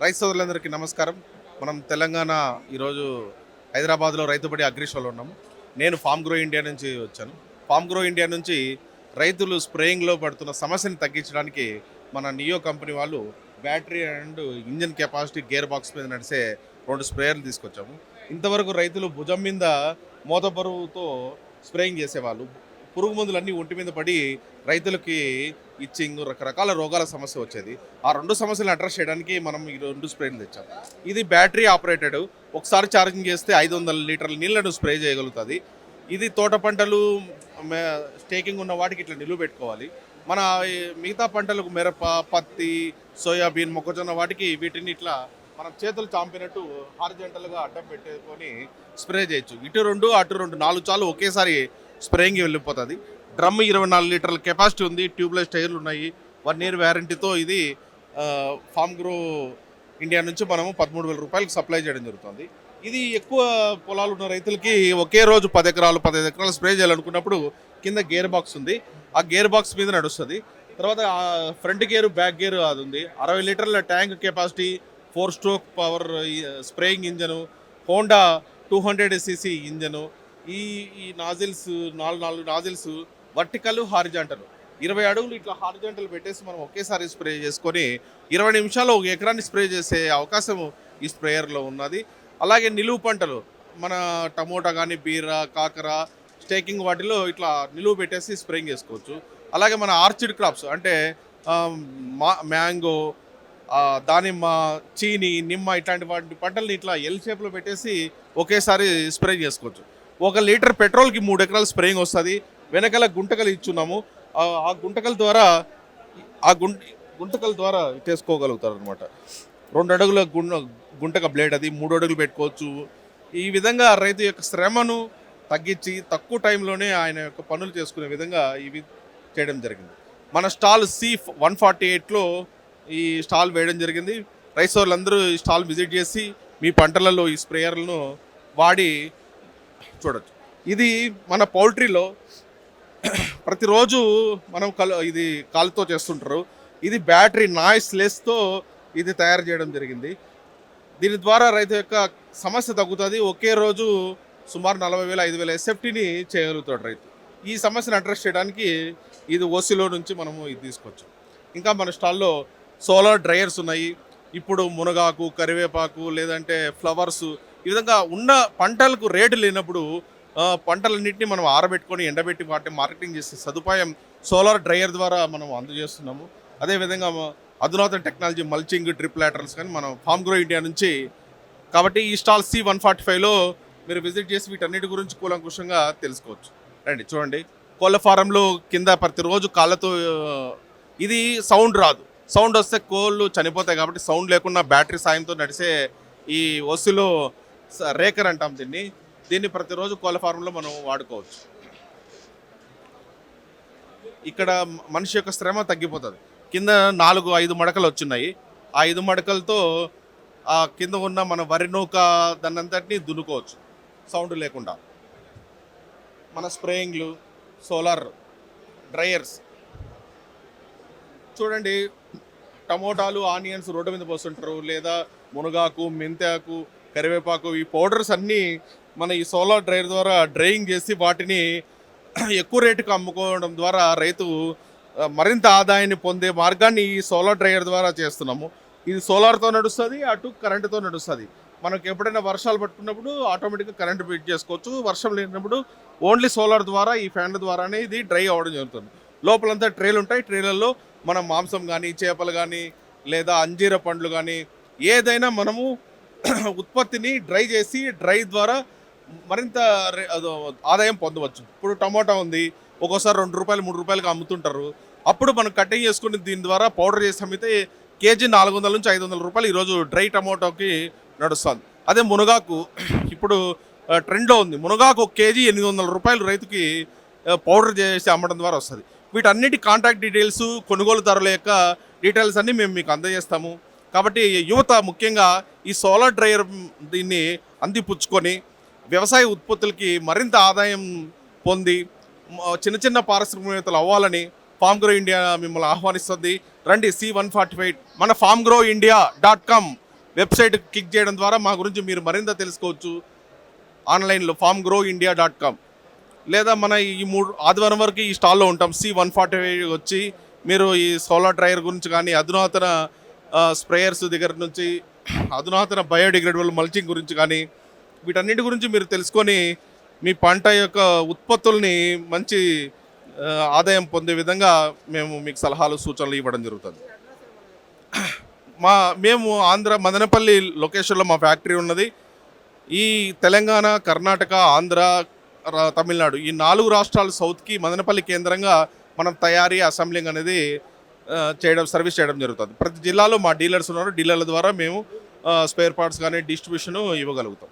రైతు సోదరులందరికీ నమస్కారం. మనం తెలంగాణ ఈరోజు హైదరాబాద్లో రైతుబడి అగ్రిషోలో ఉన్నాము. నేను ఫామ్ గ్రో ఇండియా నుంచి వచ్చాను. ఫామ్ గ్రో ఇండియా నుంచి రైతులు స్ప్రేయింగ్లో పడుతున్న సమస్యని తగ్గించడానికి మన నియో కంపెనీ వాళ్ళు battery and engine capacity gear box మీద నడిచే 2 స్ప్రేయర్లు తీసుకొచ్చాము. ఇంతవరకు రైతులు భుజం మీద మోత బరువుతో స్ప్రేయింగ్ చేసేవాళ్ళు. పురుగు మందులన్నీ ఒంటి మీద పడి రైతులకి ఇచ్చింగ్ రకరకాల రోగాల సమస్య వచ్చేది. ఆ 2 సమస్యలను అడ్రస్ చేయడానికి మనం ఈ 2 స్ప్రేలు తెచ్చాం. ఇది బ్యాటరీ ఆపరేటెడ్. ఒకసారి ఛార్జింగ్ చేస్తే 500 లీటర్ల నీళ్లను స్ప్రే చేయగలుగుతుంది. ఇది తోట పంటలు స్టేకింగ్ ఉన్న వాటికి ఇట్లా నిలువ పెట్టుకోవాలి. మన మిగతా పంటలకు మిరప, పత్తి, సోయాబీన్, మొక్కజొన్న వాటికి వీటిని ఇట్లా మనం చేతులు చాంపినట్టు హారిజంటల్గా అడ్డం పెట్టుకొని స్ప్రే చేయొచ్చు. ఇటు 2 అటు 2 4 చాలు ఒకేసారి స్ప్రేయింగ్ వెళ్ళిపోతుంది. డ్రమ్ 24 లీటర్ల కెపాసిటీ ఉంది. ట్యూబ్లెస్ టైర్లు ఉన్నాయి. 1 ఇయర్ వ్యారంటీతో ఇది ఫామ్ గ్రో ఇండియా నుంచి మనము 13,000 రూపాయలకు సప్లై చేయడం జరుగుతుంది. ఇది ఎక్కువ పొలాలు ఉన్న రైతులకి ఒకే రోజు 10 ఎకరాలు 15 ఎకరాలు స్ప్రే చేయాలనుకున్నప్పుడు కింద గేర్ బాక్స్ ఉంది. ఆ గేర్ బాక్స్ మీద నడుస్తుంది. తర్వాత ఫ్రంట్ గేరు బ్యాక్ గేరు అది ఉంది. 60 లీటర్ల tank capacity, 4 stroke power spraying engine, Honda 200cc engine. ఈ ఈ నాజిల్స్ 4 నాజిల్స్ వర్టికల్, హారిజాంటల్ 20 అడుగులు ఇట్లా హారిజాంటల్ పెట్టేసి మనం ఒకేసారి స్ప్రే చేసుకొని 20 నిమిషాల్లో 1 ఎకరాన్ని స్ప్రే చేసే అవకాశం ఈ స్ప్రేయర్లో ఉన్నది. అలాగే నిలువు పంటలు మన టమోటా కానీ, బీర, కాకర, స్టేకింగ్ వాటిలో ఇట్లా నిలువు పెట్టేసి స్ప్రేయింగ్ చేసుకోవచ్చు. అలాగే మన ఆర్చిడ్ క్రాప్స్ అంటే మ్యాంగో, దానిమ్మ, చీని, నిమ్మ ఇట్లాంటి వాటి పంటల్ని ఇట్లా ఎల్ షేప్లో పెట్టేసి ఒకేసారి స్ప్రే చేసుకోవచ్చు. 1 లీటర్ పెట్రోల్కి 3 ఎకరాలు స్ప్రేయింగ్ వస్తుంది. వెనకాల గుంటకలు ఇచ్చున్నాము. ఆ గుంటకల ద్వారా గుంటకల ద్వారా చేసుకోగలుగుతారు అనమాట. 2 అడుగుల గుంటక బ్లేడ్ అది 3 అడుగులు పెట్టుకోవచ్చు. ఈ విధంగా రైతు యొక్క శ్రమను తగ్గించి తక్కువ టైంలోనే ఆయన యొక్క పనులు చేసుకునే విధంగా ఇవి చేయడం జరిగింది. మన స్టాల్ C148లో ఈ స్టాల్ వేయడం జరిగింది. రైతు సోదరులందరూ ఈ స్టాల్ విజిట్ చేసి మీ పంటలలో ఈ స్ప్రేయర్లను వాడి చూడొచ్చు. ఇది మన పౌల్ట్రీలో ప్రతిరోజు మనం ఇది కాలుతో చేస్తుంటారు. ఇది బ్యాటరీ నాయిస్ లెస్తో ఇది తయారు చేయడం జరిగింది. దీని ద్వారా రైతు యొక్క సమస్య తగ్గుతుంది. ఒకే రోజు సుమారు 40,000 5,000 ఎస్ఎఫ్టీని చేయగలుగుతాడు రైతు. ఈ సమస్యను అడ్రస్ చేయడానికి ఇది ఓసిలో నుంచి మనము ఇది తీసుకోవచ్చు. ఇంకా మన స్టాల్లో సోలార్ డ్రైయర్స్ ఉన్నాయి. ఇప్పుడు మునగాకు, కరివేపాకు, లేదంటే ఫ్లవర్స్, ఈ విధంగా ఉన్న పంటలకు రేటు లేనప్పుడు పంటలన్నింటినీ మనం ఆరబెట్టుకొని ఎండబెట్టి వాటిని మార్కెటింగ్ చేసే సదుపాయం సోలార్ డ్రైయర్ ద్వారా మనం అందజేస్తున్నాము. అదేవిధంగా అధునాతన టెక్నాలజీ మల్చింగ్, డ్రిప్ లాటరల్స్ కానీ మనం ఫామ్ గ్రో ఇండియా నుంచి. కాబట్టి ఈ స్టాల్ C145లో మీరు విజిట్ చేసి వీటన్నిటి గురించి కూలంకుషంగా తెలుసుకోవచ్చు. రండి చూడండి. కోళ్ళ ఫారంలో కింద ప్రతిరోజు కాళ్ళతో ఇది సౌండ్ రాదు. సౌండ్ వస్తే కోళ్ళు చనిపోతాయి. కాబట్టి సౌండ్ లేకుండా బ్యాటరీ సాయంతో నడిచే ఈ ఓసిలో రేకర్ అంటాం దీన్ని ప్రతిరోజు కోళ్ళ ఫారంలో మనం వాడుకోవచ్చు. ఇక్కడ మనిషి యొక్క శ్రమ తగ్గిపోతుంది. కింద 4-5 మడకలు వచ్చున్నాయి. ఆ 5 మడకలతో ఆ కింద ఉన్న మన వరి నూక దాన్నంతటినీ దున్నుకోవచ్చు సౌండ్ లేకుండా. మన స్ప్రేయింగ్లు, సోలార్ డ్రైయర్స్ చూడండి. టమోటాలు, ఆనియన్స్ రోడ్డు మీద పోస్తుంటారు, లేదా మునగాకు, మెంతాకు, కరివేపాకు, ఈ పౌడర్స్ అన్నీ మన ఈ సోలార్ డ్రైయర్ ద్వారా డ్రైయింగ్ చేసి వాటిని ఎక్కువ రేటుకు అమ్ముకోవడం ద్వారా రైతు మరింత ఆదాయాన్ని పొందే మార్గాన్ని ఈ సోలార్ డ్రైయర్ ద్వారా చేస్తున్నాము. ఇది సోలార్తో నడుస్తుంది, అటు కరెంటుతో నడుస్తుంది. మనకు ఎప్పుడైనా వర్షాలు పట్టుకున్నప్పుడు ఆటోమేటిక్గా కరెంటు బిట్ చేసుకోవచ్చు. వర్షం లేనప్పుడు ఓన్లీ సోలార్ ద్వారా ఈ ఫ్యాన్ల ద్వారానే ఇది డ్రై అవ్వడం జరుగుతుంది. లోపలంతా ట్రేలు ఉంటాయి. ట్రేలలో మనం మాంసం కానీ, చేపలు కానీ, లేదా అంజీర పండ్లు కానీ ఏదైనా మనము ఉత్పత్తిని డ్రై చేసి డ్రై ద్వారా మరింత ఆదాయం పొందవచ్చు. ఇప్పుడు టమోటా ఉంది, ఒక్కోసారి 2 రూపాయలు 3 రూపాయలకి అమ్ముతుంటారు. అప్పుడు మనం కటింగ్ చేసుకుని దీని ద్వారా పౌడర్ చేసి అమ్మితే కేజీ 400 నుంచి 500 రూపాయలు ఈరోజు డ్రై టమోటాకి నడుస్తుంది. అదే మునగాకు ఇప్పుడు ట్రెండ్లో ఉంది. మునగాకు 1 కేజీ 800 రూపాయలు రైతుకి పౌడర్ చేసి అమ్మడం ద్వారా వస్తుంది. వీటన్నిటి కాంటాక్ట్ డీటెయిల్స్, కొనుగోలుదారుల యొక్క డీటెయిల్స్ అన్నీ మేము మీకు అందజేస్తాము. కాబట్టి యువత ముఖ్యంగా ఈ సోలార్ డ్రైయర్ దీన్ని అందిపుచ్చుకొని వ్యవసాయ ఉత్పత్తులకి మరింత ఆదాయం పొంది చిన్న చిన్న పారిశ్రామికవేత్తలు అవ్వాలని ఫామ్ గ్రో ఇండియా మిమ్మల్ని ఆహ్వానిస్తుంది. రండి C145 మన farmgroindia.com వెబ్సైట్ క్లిక్ చేయడం ద్వారా మా గురించి మీరు మరింత తెలుసుకోవచ్చు. ఆన్లైన్లో farmgrowindia.com లేదా మన ఈ ఆదివారం వరకు ఈ స్టాల్లో ఉంటాం. C145 వచ్చి మీరు ఈ సోలార్ డ్రైయర్ గురించి కానీ అధునాతన స్ప్రేయర్స్ దగ్గర నుంచి అధునాతన బయోడిగ్రేడబుల్ మల్చింగ్ గురించి కానీ వీటన్నిటి గురించి మీరు తెలుసుకొని మీ పంట యొక్క ఉత్పత్తుల్ని మంచి ఆదాయం పొందే విధంగా మేము మీకు సలహాలు సూచనలు ఇవ్వడం జరుగుతుంది. మేము ఆంధ్ర మదనపల్లి లొకేషన్లో మా ఫ్యాక్టరీ ఉన్నది. ఈ తెలంగాణ, కర్ణాటక, ఆంధ్ర, తమిళనాడు ఈ 4 రాష్ట్రాలు సౌత్కి మదనపల్లి కేంద్రంగా మనం తయారీ అసెంబ్లింగ్ అనేది సర్వీస్ చేయడం జరుగుతుంది. ప్రతి జిల్లాలో మా డీలర్స్ ఉన్నారు. డీలర్ల ద్వారా మేము స్పేర్ పార్ట్స్ కానీ డిస్ట్రిబ్యూషన్ ఇవ్వగలుగుతాం.